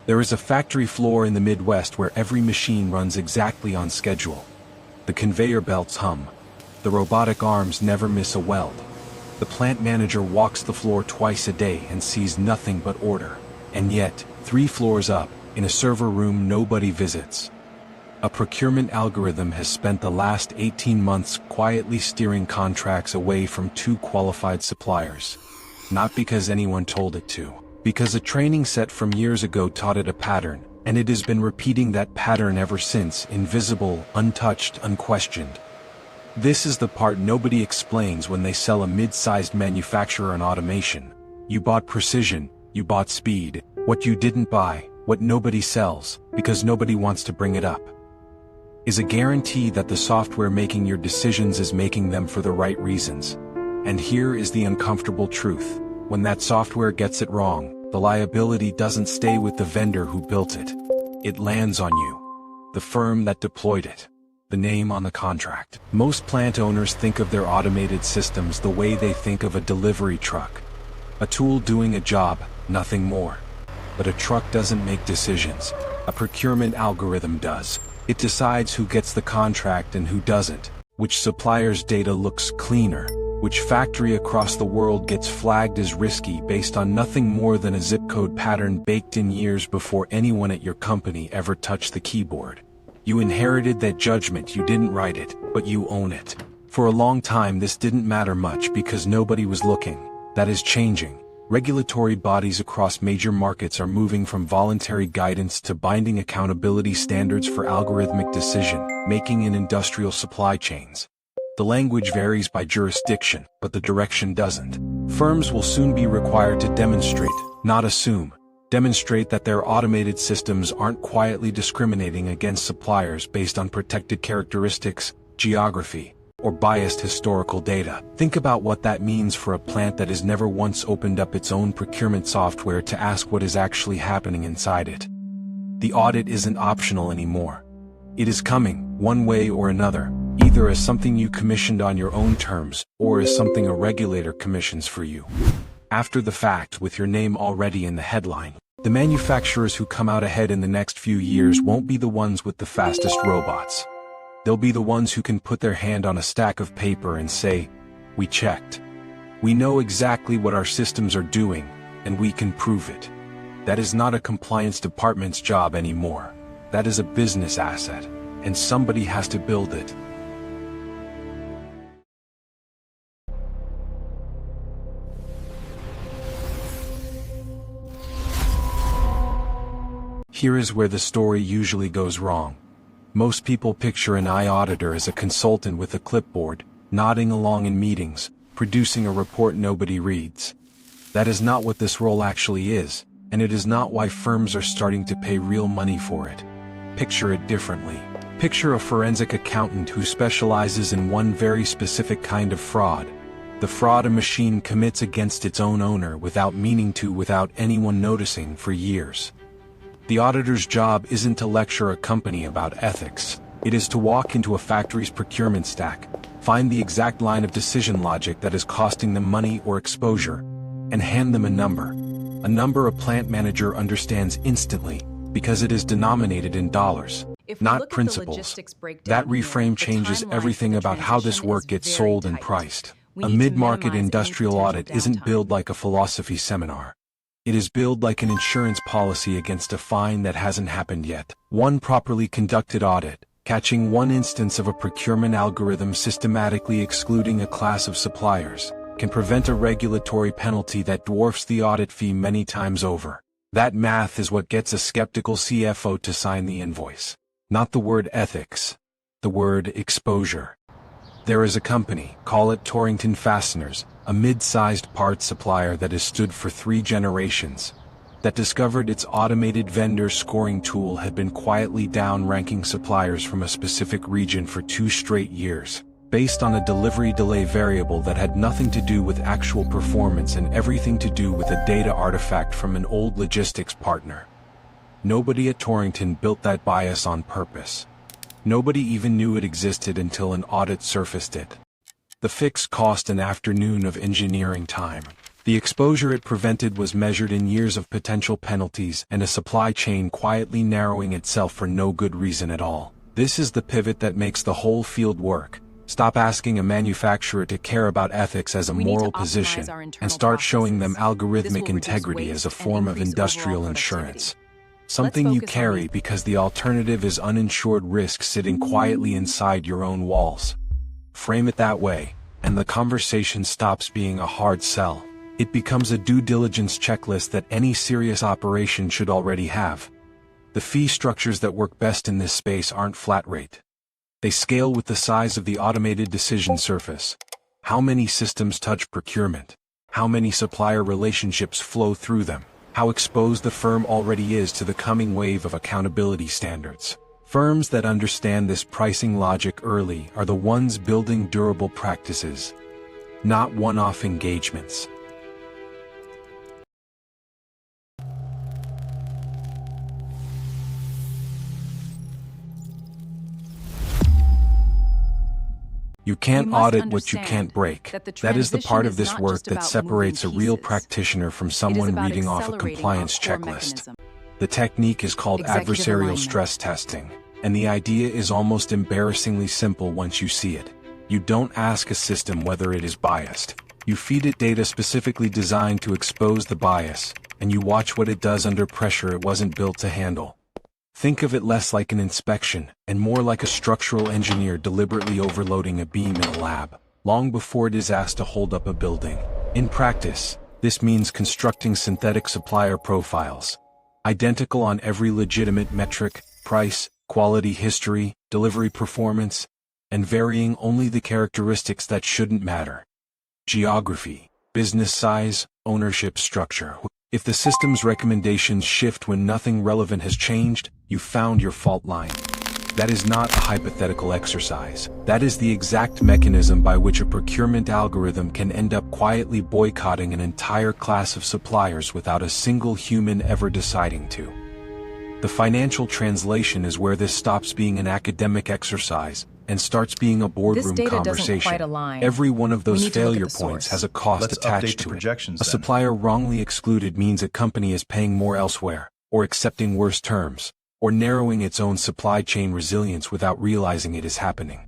There is a factory floor in the Midwest where every machine runs exactly on schedule. The conveyor belts hum. The robotic arms never miss a weld. The plant manager walks the floor twice a day and sees nothing but order. And yet, 3 floors up, in a server room nobody visits, a procurement algorithm has spent the last 18 months quietly steering contracts away from 2 qualified suppliers. Not because anyone told it to, because a training set from years ago taught it a pattern, and it has been repeating that pattern ever since, invisible, untouched, unquestioned. This is the part nobody explains when they sell a mid-sized manufacturer on automation. You bought precision, you bought speed. What you didn't buy, what nobody sells, because nobody wants to bring it up, is a guarantee that the software making your decisions is making them for the right reasons. And here is the uncomfortable truth. When that software gets it wrong, the liability doesn't stay with the vendor who built it. It lands on you, the firm that deployed it, the name on the contract. Most plant owners think of their automated systems the way they think of a delivery truck. A tool doing a job, nothing more. But a truck doesn't make decisions. A procurement algorithm does. It decides who gets the contract and who doesn't, which supplier's data looks cleaner, which factory across the world gets flagged as risky based on nothing more than a zip code pattern baked in years before anyone at your company ever touched the keyboard. You inherited that judgment, you didn't write it, but you own it. For a long time this didn't matter much because nobody was looking. That is changing. Regulatory bodies across major markets are moving from voluntary guidance to binding accountability standards for algorithmic decision-making in industrial supply chains. The language varies by jurisdiction, but the direction doesn't. Firms will soon be required to demonstrate, not assume, demonstrate that their automated systems aren't quietly discriminating against suppliers based on protected characteristics, geography, or biased historical data. Think about what that means for a plant that has never once opened up its own procurement software to ask what is actually happening inside it. The audit isn't optional anymore. It is coming, one way or another, either as something you commissioned on your own terms, or as something a regulator commissions for you. After the fact, with your name already in the headline. The manufacturers who come out ahead in the next few years won't be the ones with the fastest robots. They'll be the ones who can put their hand on a stack of paper and say, "We checked. We know exactly what our systems are doing, and we can prove it." That is not a compliance department's job anymore. That is a business asset, and somebody has to build it. Here is where the story usually goes wrong. Most people picture an auditor as a consultant with a clipboard, nodding along in meetings, producing a report nobody reads. That is not what this role actually is, and it is not why firms are starting to pay real money for it. Picture it differently. Picture a forensic accountant who specializes in one very specific kind of fraud. The fraud a machine commits against its own owner without meaning to, without anyone noticing, for years. The auditor's job isn't to lecture a company about ethics. It is to walk into a factory's procurement stack, find the exact line of decision logic that is costing them money or exposure, and hand them a number. A number a plant manager understands instantly, because it is denominated in dollars, not principles. That reframe changes everything about how this work gets sold and priced. A mid-market industrial audit isn't billed like a philosophy seminar. It is billed like an insurance policy against a fine that hasn't happened yet. One properly conducted audit, catching one instance of a procurement algorithm systematically excluding a class of suppliers, can prevent a regulatory penalty that dwarfs the audit fee many times over. That math is what gets a skeptical CFO to sign the invoice. Not the word ethics. The word exposure. There is a company, call it Torrington Fasteners, a mid-sized parts supplier that has stood for 3 generations, that discovered its automated vendor scoring tool had been quietly down-ranking suppliers from a specific region for 2 straight years, based on a delivery delay variable that had nothing to do with actual performance and everything to do with a data artifact from an old logistics partner. Nobody at Torrington built that bias on purpose. Nobody even knew it existed until an audit surfaced it. The fix cost an afternoon of engineering time. The exposure it prevented was measured in years of potential penalties and a supply chain quietly narrowing itself for no good reason at all. This is the pivot that makes the whole field work. Stop asking a manufacturer to care about ethics as a moral position, and start showing them algorithmic integrity as a form of industrial insurance. Something you carry because the alternative is uninsured risk sitting quietly inside your own walls. Frame it that way, and the conversation stops being a hard sell. It becomes a due diligence checklist that any serious operation should already have. The fee structures that work best in this space aren't flat rate. They scale with the size of the automated decision surface. How many systems touch procurement? How many supplier relationships flow through them? How exposed the firm already is to the coming wave of accountability standards? Firms that understand this pricing logic early are the ones building durable practices, not one-off engagements. You can't audit what you can't break. That is the part of this work that separates a real practitioner from someone reading off a compliance checklist. The technique is called adversarial stress testing, and the idea is almost embarrassingly simple once you see it. You don't ask a system whether it is biased. You feed it data specifically designed to expose the bias, and you watch what it does under pressure it wasn't built to handle. Think of it less like an inspection, and more like a structural engineer deliberately overloading a beam in a lab, long before it is asked to hold up a building. In practice, this means constructing synthetic supplier profiles, identical on every legitimate metric, price, quality history, delivery performance, and varying only the characteristics that shouldn't matter. Geography, business size, ownership structure. If the system's recommendations shift when nothing relevant has changed, you found your fault line. That is not a hypothetical exercise. That is the exact mechanism by which a procurement algorithm can end up quietly boycotting an entire class of suppliers without a single human ever deciding to. The financial translation is where this stops being an academic exercise and starts being a boardroom conversation. Every one of those failure points has a cost attached to it. A supplier wrongly excluded means a company is paying more elsewhere, or accepting worse terms, or narrowing its own supply chain resilience without realizing it is happening.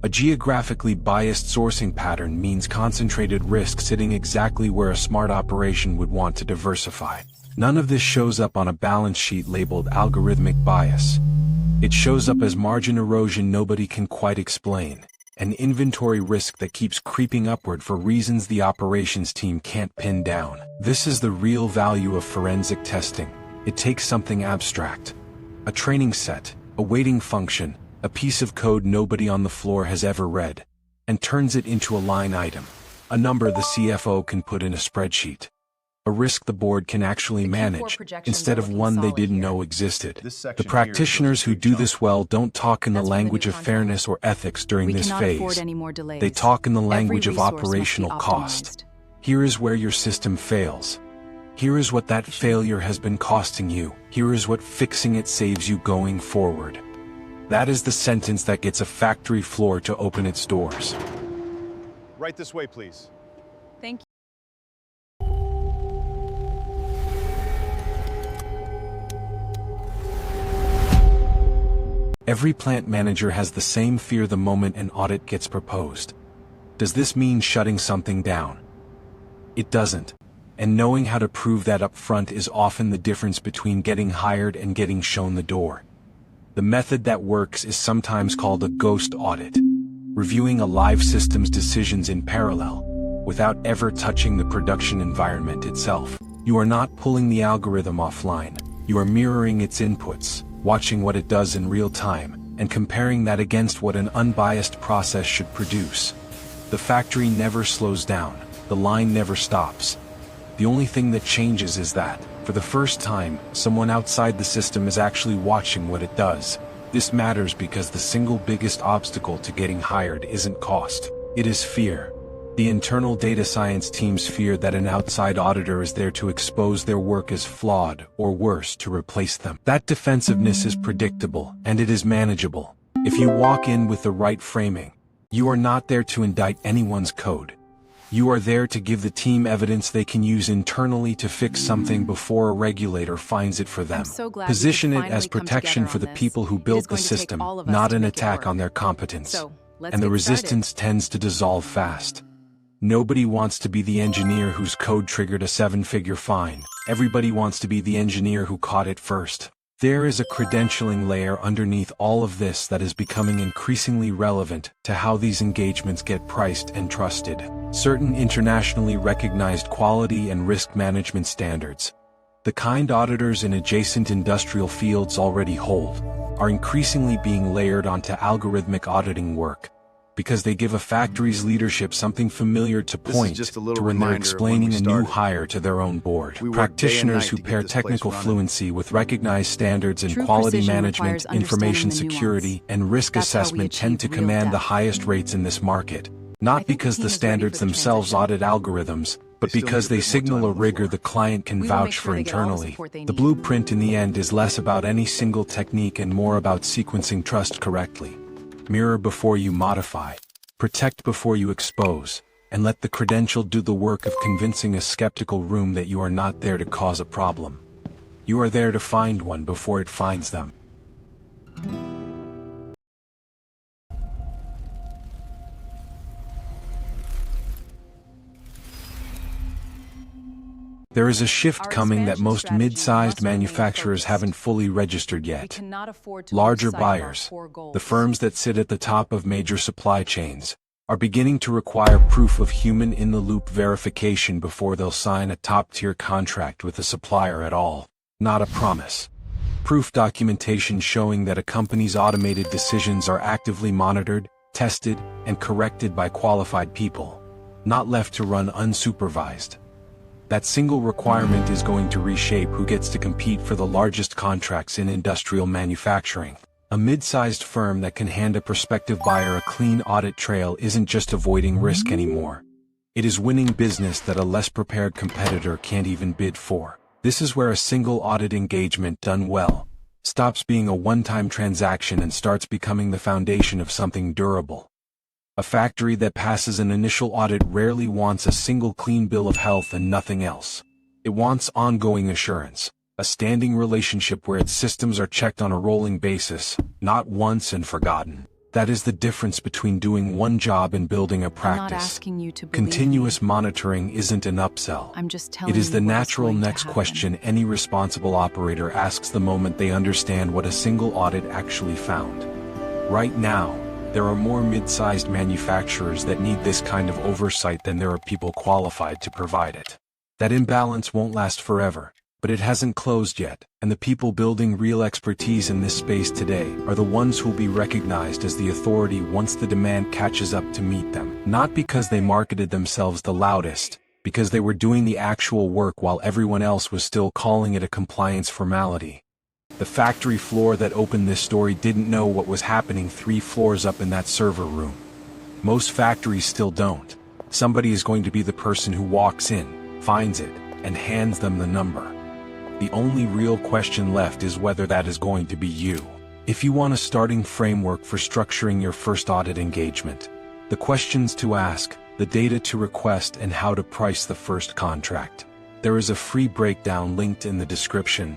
A geographically biased sourcing pattern means concentrated risk sitting exactly where a smart operation would want to diversify. None of this shows up on a balance sheet labeled algorithmic bias. It shows up as margin erosion nobody can quite explain, an inventory risk that keeps creeping upward for reasons the operations team can't pin down. This is the real value of forensic testing. It takes something abstract, a training set, a weighting function, a piece of code nobody on the floor has ever read, and turns it into a line item, a number the CFO can put in a spreadsheet. A risk the board can actually manage, instead of one they didn't know existed. The practitioners who do this well don't talk in the language of fairness or ethics during this phase. They talk in the language of operational cost. Here is where your system fails. Here is what that failure has been costing you. Here is what fixing it saves you going forward. That is the sentence that gets a factory floor to open its doors. Right this way, please. Thank you. Every plant manager has the same fear the moment an audit gets proposed. Does this mean shutting something down? It doesn't. And knowing how to prove that up front is often the difference between getting hired and getting shown the door. The method that works is sometimes called a ghost audit, reviewing a live system's decisions in parallel, without ever touching the production environment itself. You are not pulling the algorithm offline. You are mirroring its inputs, watching what it does in real time, and comparing that against what an unbiased process should produce. The factory never slows down. The line never stops. The only thing that changes is that, for the first time, someone outside the system is actually watching what it does. This matters because the single biggest obstacle to getting hired isn't cost. It is fear. The internal data science teams fear that an outside auditor is there to expose their work as flawed, or worse, to replace them. That defensiveness is predictable, and it is manageable. If you walk in with the right framing, you are not there to indict anyone's code. You are there to give the team evidence they can use internally to fix something before a regulator finds it for them. So glad Position we it could as finally come protection together for on the this. people who It is built the going to take system, all of us not to an make it attack on work. their competence. So, let's And the get resistance tends to dissolve fast. Nobody wants to be the engineer whose code triggered a 7-figure fine. Everybody wants to be the engineer who caught it first. There is a credentialing layer underneath all of this that is becoming increasingly relevant to how these engagements get priced and trusted. Certain internationally recognized quality and risk management standards, the kind auditors in adjacent industrial fields already hold, are increasingly being layered onto algorithmic auditing work, because they give a factory's leadership something familiar to point to when they're explaining a new hire to their own board. Practitioners who pair technical fluency with recognized standards in True quality precision management, requires information understanding the security, nuance. and risk That's how we assessment tend to achieve real command the depth. highest rates in this market, not I think the because team the is ready standards for the themselves transition. audit algorithms, but They still because need a they bit more signal time a on the rigor floor. the client can We will make vouch sure for they get all the internally. support they The need. blueprint in the end is less about any single technique and more about sequencing trust correctly. Mirror before you modify. Protect before you expose, and let the credential do the work of convincing a skeptical room that you are not there to cause a problem. You are there to find one before it finds them. There is a shift Our coming that expansion most strategy mid-sized must remain manufacturers focused. haven't fully registered We yet. cannot afford to Larger lose sight of our buyers, core goals. the firms that sit at the top of major supply chains, are beginning to require proof of human-in-the-loop verification before they'll sign a top-tier contract with a supplier at all, not a promise. Proof documentation showing that a company's automated decisions are actively monitored, tested, and corrected by qualified people, not left to run unsupervised. That single requirement is going to reshape who gets to compete for the largest contracts in industrial manufacturing. A mid-sized firm that can hand a prospective buyer a clean audit trail isn't just avoiding risk anymore. It is winning business that a less prepared competitor can't even bid for. This is where a single audit engagement done well stops being a one-time transaction and starts becoming the foundation of something durable. A factory that passes an initial audit rarely wants a single clean bill of health and nothing else. It wants ongoing assurance, a standing relationship where its systems are checked on a rolling basis, not once and forgotten. That is the difference between doing one job and building a I'm not practice. asking you to believe Continuous me. monitoring isn't an upsell. I'm just telling It is you the what is natural going to next happen. question any responsible operator asks the moment they understand what a single audit actually found. Right now, there are more mid-sized manufacturers that need this kind of oversight than there are people qualified to provide it. That imbalance won't last forever, but it hasn't closed yet, and the people building real expertise in this space today are the ones who'll be recognized as the authority once the demand catches up to meet them. Not because they marketed themselves the loudest, because they were doing the actual work while everyone else was still calling it a compliance formality. The factory floor that opened this story didn't know what was happening 3 floors up in that server room. Most factories still don't. Somebody is going to be the person who walks in, finds it, and hands them the number. The only real question left is whether that is going to be you. If you want a starting framework for structuring your first audit engagement, the questions to ask, the data to request, and how to price the first contract, there is a free breakdown linked in the description.